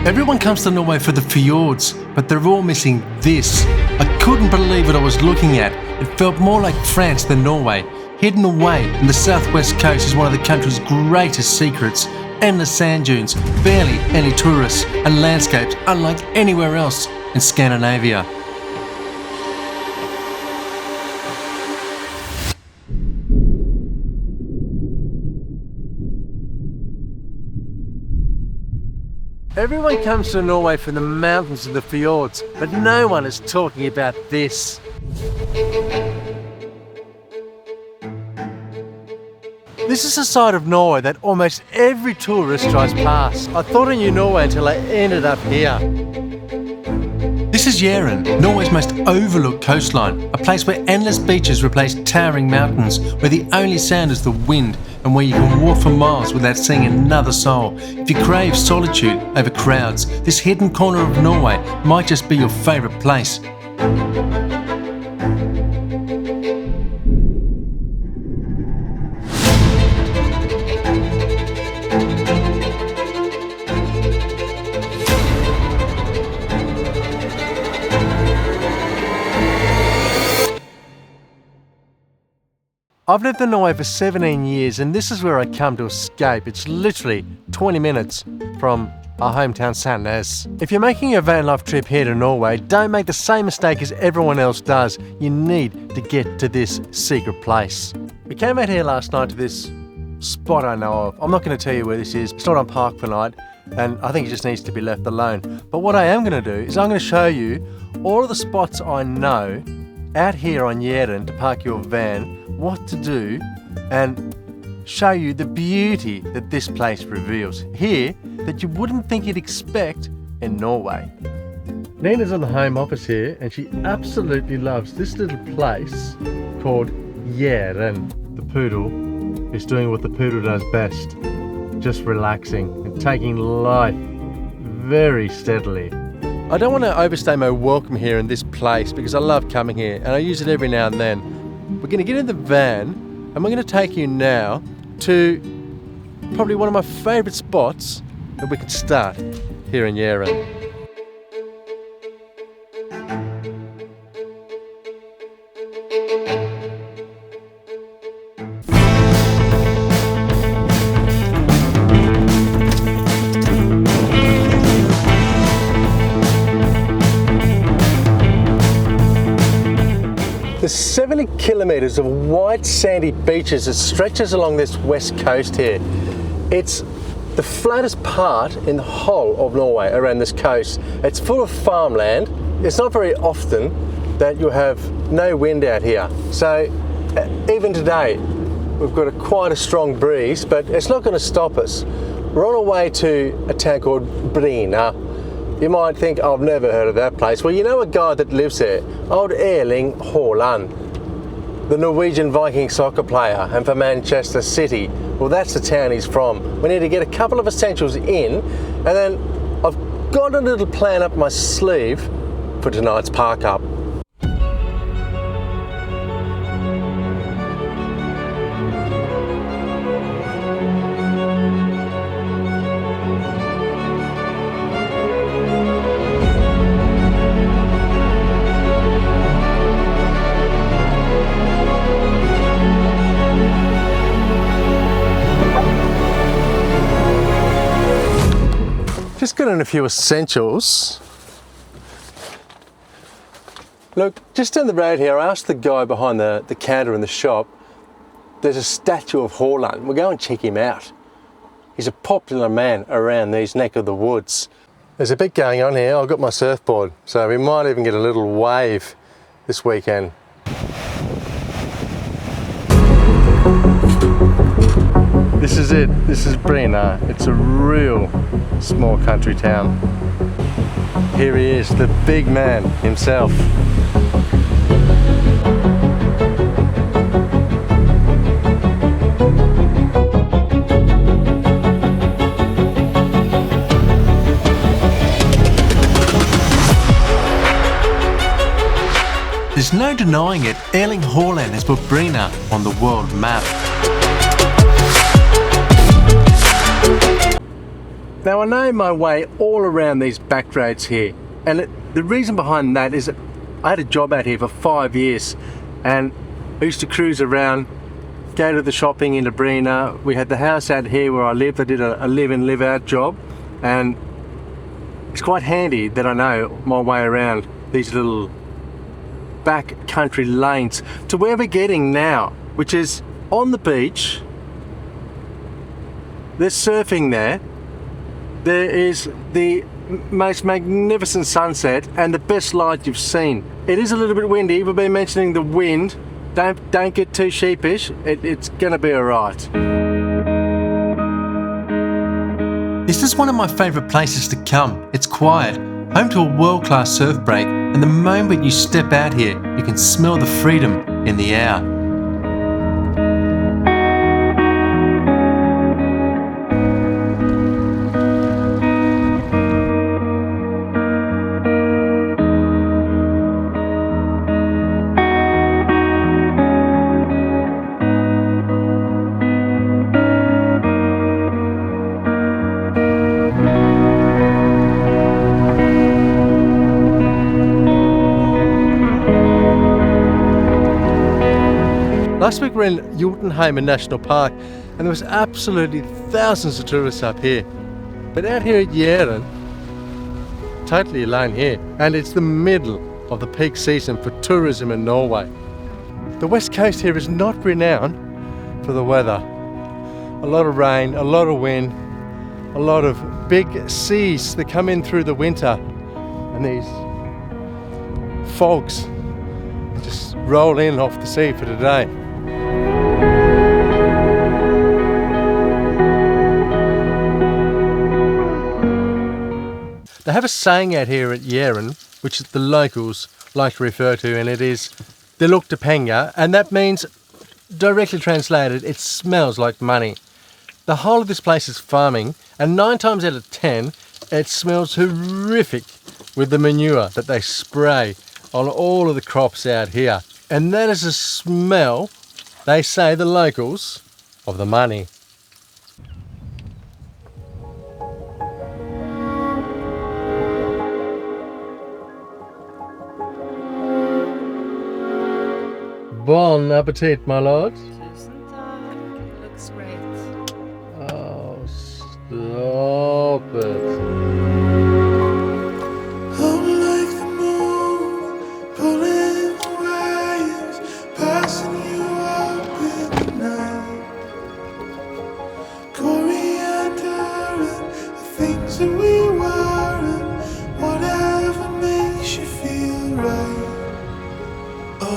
Everyone comes to Norway for the fjords, but they're all missing this. I couldn't believe what I was looking at. It felt more like France than Norway. Hidden away in the southwest coast is one of the country's greatest secrets. Endless sand dunes, barely any tourists, and landscapes unlike anywhere else in Scandinavia. Everyone comes to Norway for the mountains and the fjords, but no one is talking about this. This is a side of Norway that almost every tourist drives past. I thought I knew Norway until I ended up here. This is Jæren, Norway's most overlooked coastline, a place where endless beaches replace towering mountains, where the only sound is the wind, and where you can walk for miles without seeing another soul. If you crave solitude over crowds, this hidden corner of Norway might just be your favourite place. I've lived in Norway for 17 years and this is where I come to escape. It's literally 20 minutes from our hometown Sandnes. If you're making a van life trip here to Norway, don't make the same mistake as everyone else does. You need to get to this secret place. We came out here last night to this spot I know of. I'm not going to tell you where this is. It's not on park for night and I think it just needs to be left alone. But what I am going to do is I'm going to show you all of the spots I know out here on Jæren to park your van, what to do, and show you the beauty that this place reveals here that you wouldn't think you'd expect in Norway. Nina's on the home office here and she absolutely loves this little place called Jæren. The poodle is doing what the poodle does best, just relaxing and taking life very steadily. I don't want to overstay my welcome here in this place because I love coming here and I use it every now and then. We're going to get in the van and we're going to take you now to probably one of my favourite spots that we can start here in Jæren. There's 70 kilometres of white sandy beaches that stretches along this west coast here. It's the flattest part in the whole of Norway around this coast. It's full of farmland. It's not very often that you have no wind out here. So even today, we've got quite a strong breeze, but it's not going to stop us. We're on our way to a town called Bryne. You might think, I've never heard of that place. Well, you know a guy that lives there, old Erling Haaland, the Norwegian Viking soccer player, and for Manchester City. Well, that's the town he's from. We need to get a couple of essentials in, and then I've got a little plan up my sleeve for tonight's park up. Just got in a few essentials. Look, just down the road here, I asked the guy behind the counter in the shop, there's a statue of Haaland. We'll go and check him out. He's a popular man around these neck of the woods. There's a bit going on here. I've got my surfboard, so we might even get a little wave this weekend. This is it. This is Bryne. It's a real small country town. Here he is, the big man himself. There's no denying it, Erling Haaland has put Bryne on the world map. Now I know my way all around these back roads here, and the reason behind that is that I had a job out here for 5 years, and I used to cruise around, go to the shopping into Bryne. We had the house out here where I lived. I did a live in, live out job, and it's quite handy that I know my way around these little back country lanes to where we're getting now, which is on the beach. There's surfing there. There is the most magnificent sunset and the best light you've seen. It is a little bit windy. We've been mentioning the wind. Don't get too sheepish. It's gonna be all right. This is one of my favourite places to come. It's quiet, home to a world-class surf break, and the moment you step out here, you can smell the freedom in the air. Last week we were in Jotunheimen National Park, and there was absolutely thousands of tourists up here. But out here at Jæren, totally alone here, and it's the middle of the peak season for tourism in Norway. The west coast here is not renowned for the weather. A lot of rain, a lot of wind, a lot of big seas that come in through the winter, and these fogs just roll in off the sea for today. They have a saying out here at Jæren, which the locals like to refer to, and it is "det lukter penger," and that means, directly translated, it smells like money. The whole of this place is farming, and 9 times out of 10, it smells horrific with the manure that they spray on all of the crops out here. And that is a smell, they say, the locals, of the money. Bon appetit, my lord. Tusen tack. Looks great. Oh, stop it. I'm like the moon, pulling the waves, passing you up in the night. Coriander and the things that we were, and whatever makes you feel right. Oh.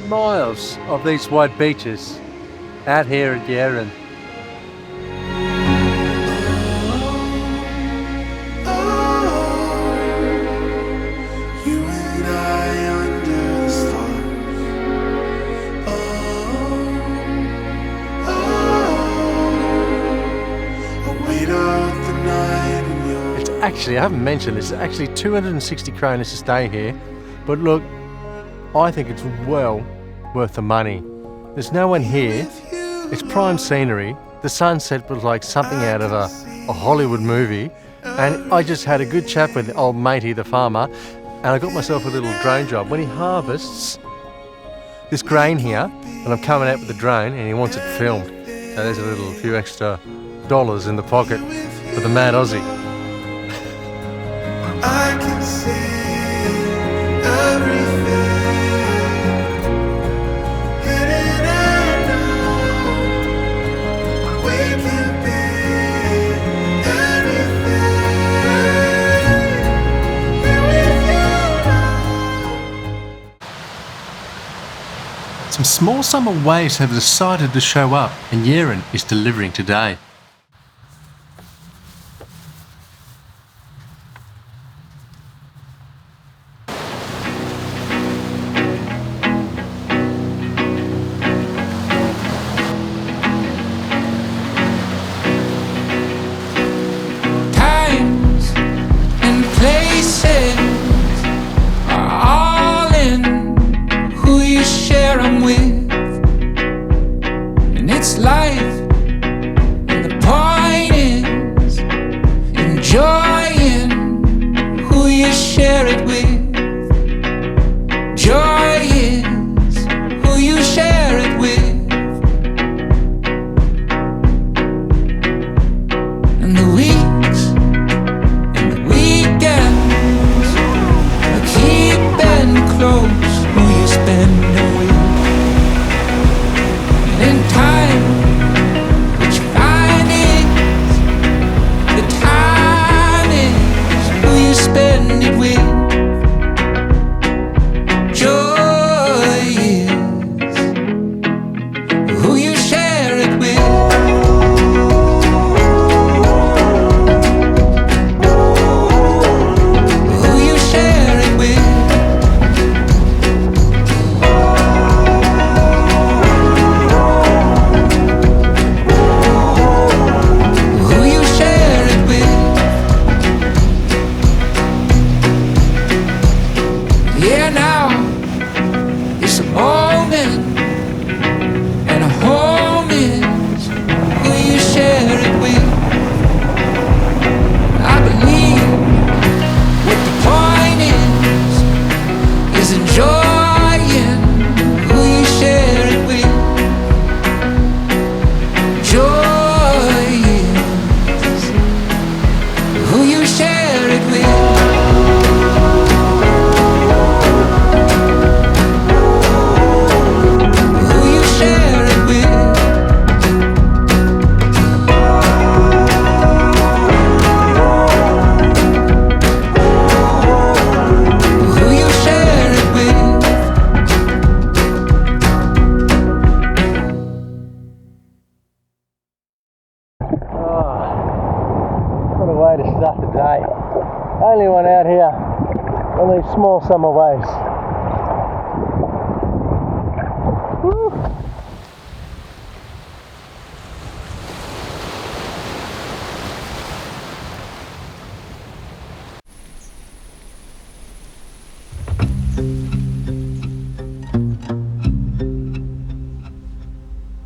Miles of these white beaches out here at Jæren. It's actually, I haven't mentioned this, it's actually 260 kroner to stay here, but look, I think it's well worth the money. There's no one here. It's prime scenery. The sunset was like something out of a Hollywood movie, and I just had a good chat with old matey the farmer, and I got myself a little drone job. When he harvests this grain here, and I'm coming out with the drone, and he wants it filmed, so there's a few extra dollars in the pocket for the mad Aussie. I can see everything. Some small summer waves have decided to show up, and Jæren is delivering today. Only one out here on these small summer waves. Woo.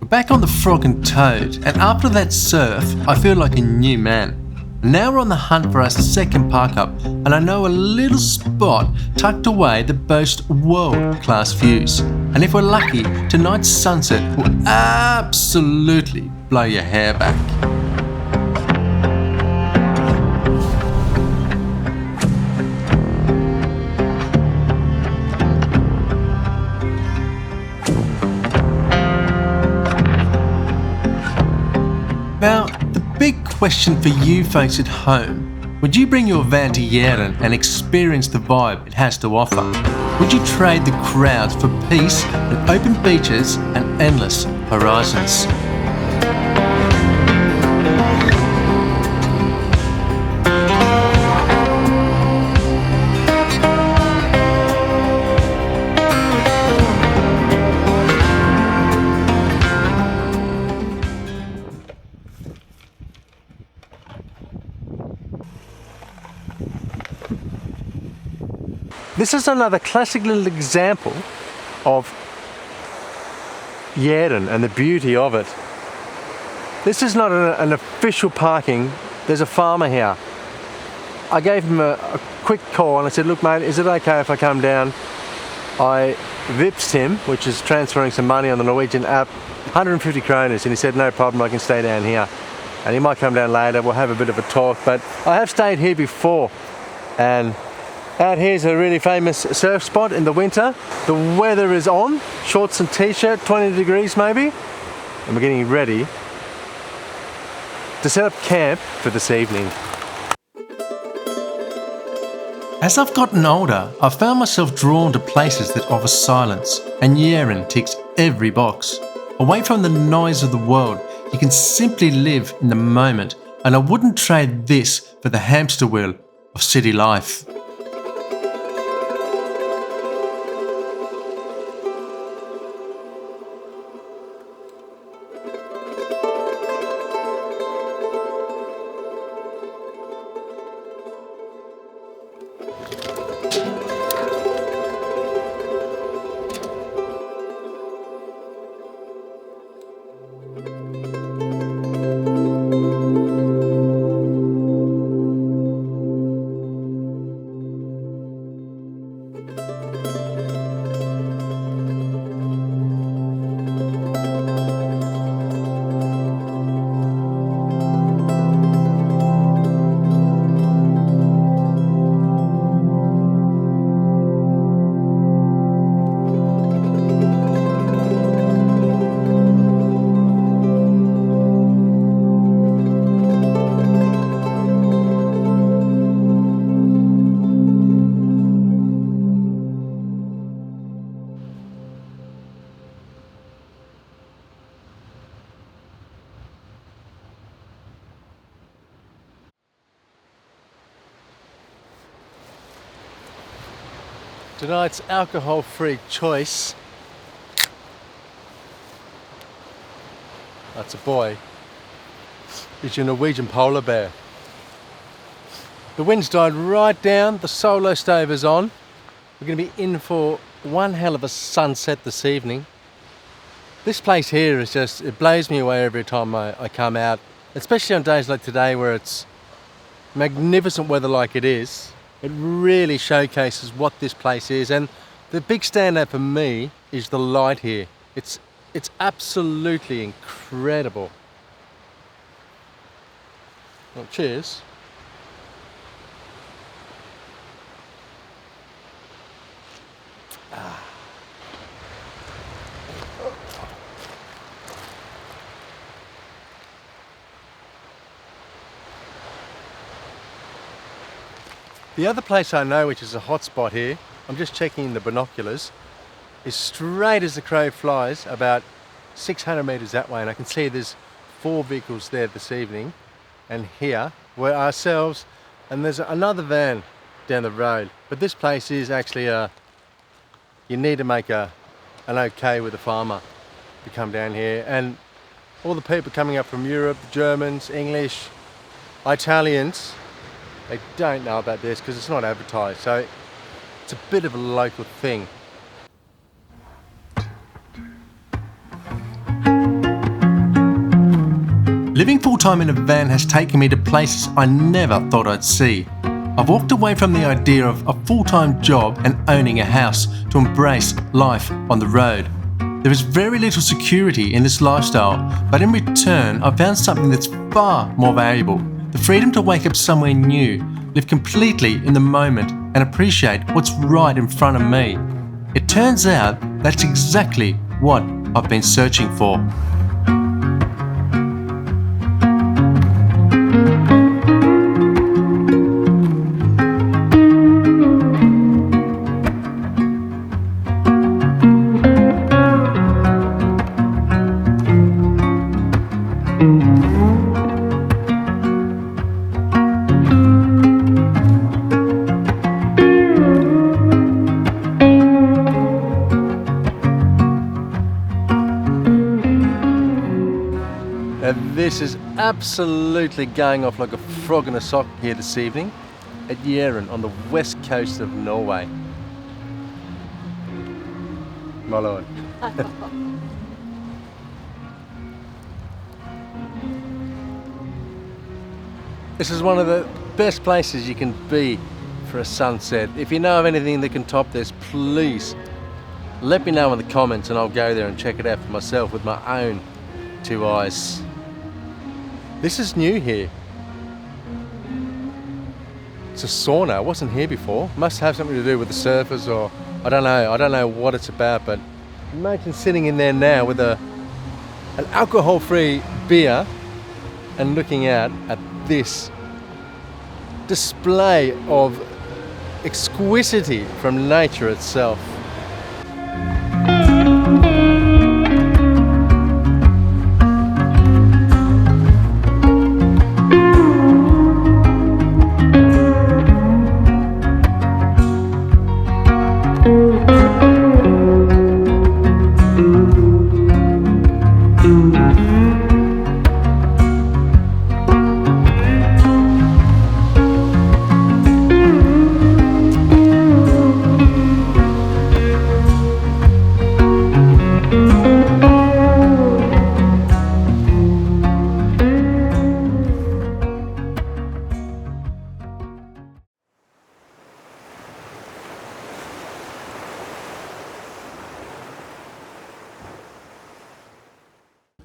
We're back on the Frog and Toad, and after that surf, I feel like a new man. Now we're on the hunt for our second park up, and I know a little spot tucked away that boasts world-class views. And if we're lucky, tonight's sunset will absolutely blow your hair back. Now, the big question for you folks at home: would you bring your van to Jæren and experience the vibe it has to offer? Would you trade the crowds for peace and open beaches and endless horizons? This is another classic little example of Jæren and the beauty of it. This is not an official parking. There's a farmer here. I gave him a quick call and I said, look mate, is it okay if I come down? I vipsed him, which is transferring some money on the Norwegian app, 150 kroners, and he said no problem, I can stay down here. And he might come down later, we'll have a bit of a talk, but I have stayed here before, and out here's a really famous surf spot in the winter. The weather is on, shorts and t-shirt, 20 degrees maybe, and we're getting ready to set up camp for this evening. As I've gotten older, I've found myself drawn to places that offer silence, and Jæren ticks every box. Away from the noise of the world, you can simply live in the moment, and I wouldn't trade this for the hamster wheel of city life. Tonight's alcohol-free choice. That's a boy. It's your Norwegian polar bear. The wind's died right down, the solo stove is on. We're going to be in for one hell of a sunset this evening. This place here is just, it blows me away every time I come out, especially on days like today where it's magnificent weather like it is. It really showcases what this place is, and the big standout for me is the light here. It's absolutely incredible. Well, cheers. The other place I know, which is a hot spot here, I'm just checking the binoculars, is straight as the crow flies, about 600 metres that way, and I can see there's 4 vehicles there this evening, and here we're ourselves, and there's another van down the road. But this place is actually you need to make an okay with a farmer to come down here, and all the people coming up from Europe, the Germans, English, Italians, they don't know about this because it's not advertised, so it's a bit of a local thing. Living full-time in a van has taken me to places I never thought I'd see. I've walked away from the idea of a full-time job and owning a house to embrace life on the road. There is very little security in this lifestyle, but in return I've found something that's far more valuable. The freedom to wake up somewhere new, live completely in the moment and appreciate what's right in front of me. It turns out that's exactly what I've been searching for. This is absolutely going off like a frog in a sock here this evening at Jæren on the west coast of Norway. My lord. This is one of the best places you can be for a sunset. If you know of anything that can top this, please let me know in the comments and I'll go there and check it out for myself with my own 2 eyes. This is new here. It's a sauna. I wasn't here before. Must have something to do with the surfers, or I don't know. I don't know what it's about, but imagine sitting in there now with an alcohol-free beer and looking out at this display of exquisity from nature itself.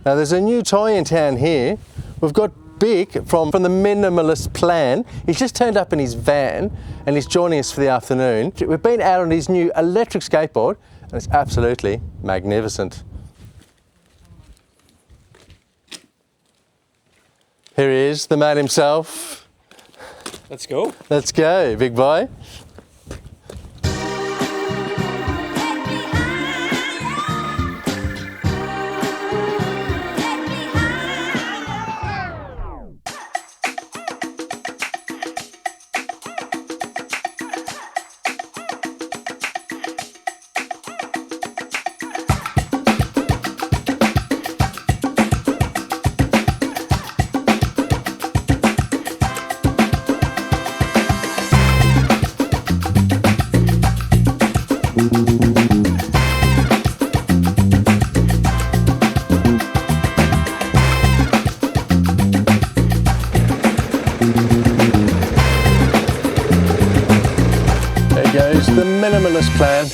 Now there's a new toy in town here. We've got Bick from the Minimalist Plan. He's just turned up in his van and he's joining us for the afternoon. We've been out on his new electric skateboard and it's absolutely magnificent. Here he is, the man himself. Let's go. Let's go, big boy. There goes the Minimalist Plan.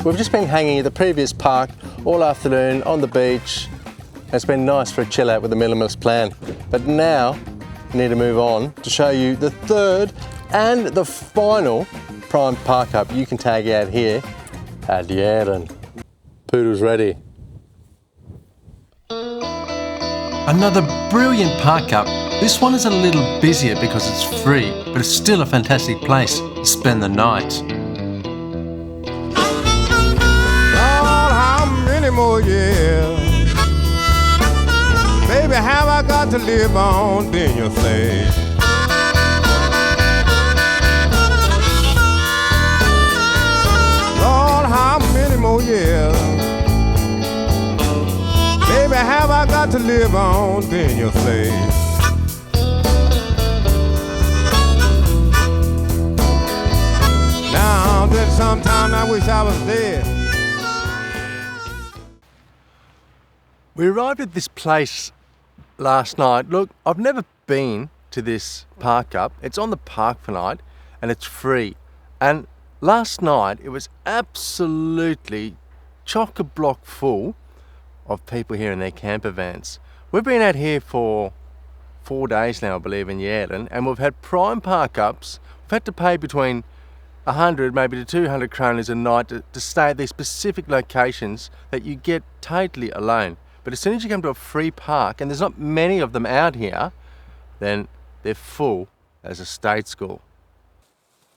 We've just been hanging at the previous park all afternoon on the beach. It's been nice for a chill out with the Minimalist Plan. But now we need to move on to show you the third and the final prime park up you can tag out here at Jæren. Poodle's ready. Another brilliant park up. This one is a little busier because it's free, but it's still a fantastic place to spend the night. Lord, how many more years? Baby, have I got to live on, then you say? Lord, how many more years? Baby, have I got to live on, then you say? Now, then sometime I wish I was dead. We arrived at this place last night. Look, I've never been to this park up. It's on the park for night and it's free. And last night it was absolutely chock-a-block full of people here in their camper vans. We've been out here for 4 days now, I believe, in Jæren, and we've had prime park ups. We've had to pay between 100 maybe to 200 kroners a night to stay at these specific locations that you get totally alone. But as soon as you come to a free park, and there's not many of them out here, then they're full as a state school.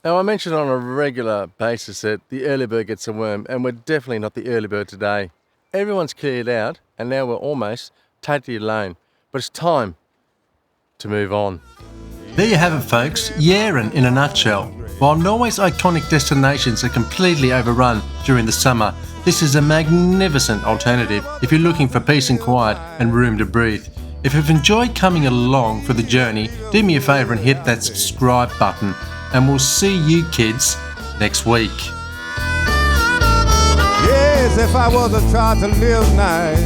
Now, I mention on a regular basis that the early bird gets a worm, and we're definitely not the early bird today. Everyone's cleared out, and now we're almost totally alone. But it's time to move on. There you have it, folks. Jæren in a nutshell. While Norway's iconic destinations are completely overrun during the summer, this is a magnificent alternative if you're looking for peace and quiet and room to breathe. If you've enjoyed coming along for the journey, do me a favour and hit that subscribe button, and we'll see you kids next week. Yes, if I was to try to live nice,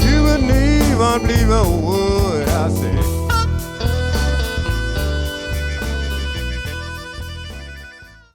you wouldn't even believe a word.